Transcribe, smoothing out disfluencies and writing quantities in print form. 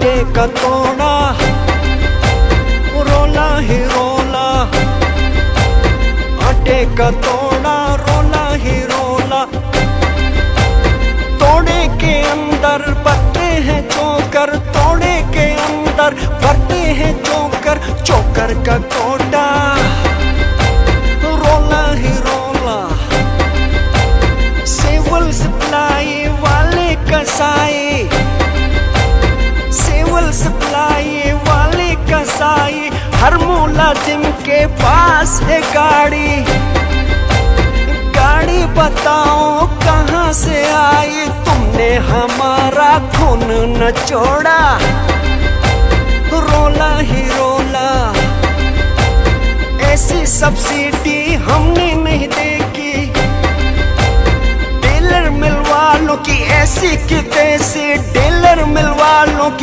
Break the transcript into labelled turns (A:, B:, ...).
A: आटे का तोड़ा, रोला ही रोला, आटे का तोड़ा रोला ही रोला। तोड़े के अंदर भरते हैं चोकर, तोड़े के अंदर भरते हैं चोकर, चोकर का कोटा रोला ही रोला। सिविल सप्लाई वाले कसाई, सिविल सप्लाई वाले कसाई, हर मुलाजिम के पास है गाड़ी। गाड़ी बताओ कहाँ से आई, तुमने हमारा खून न छोड़ा, रोला ही रोला। ऐसी सब्सिडी हमने नहीं देखी, डीलर मिल वालों की ऐसी की तैसी, डीलर मिल वालों की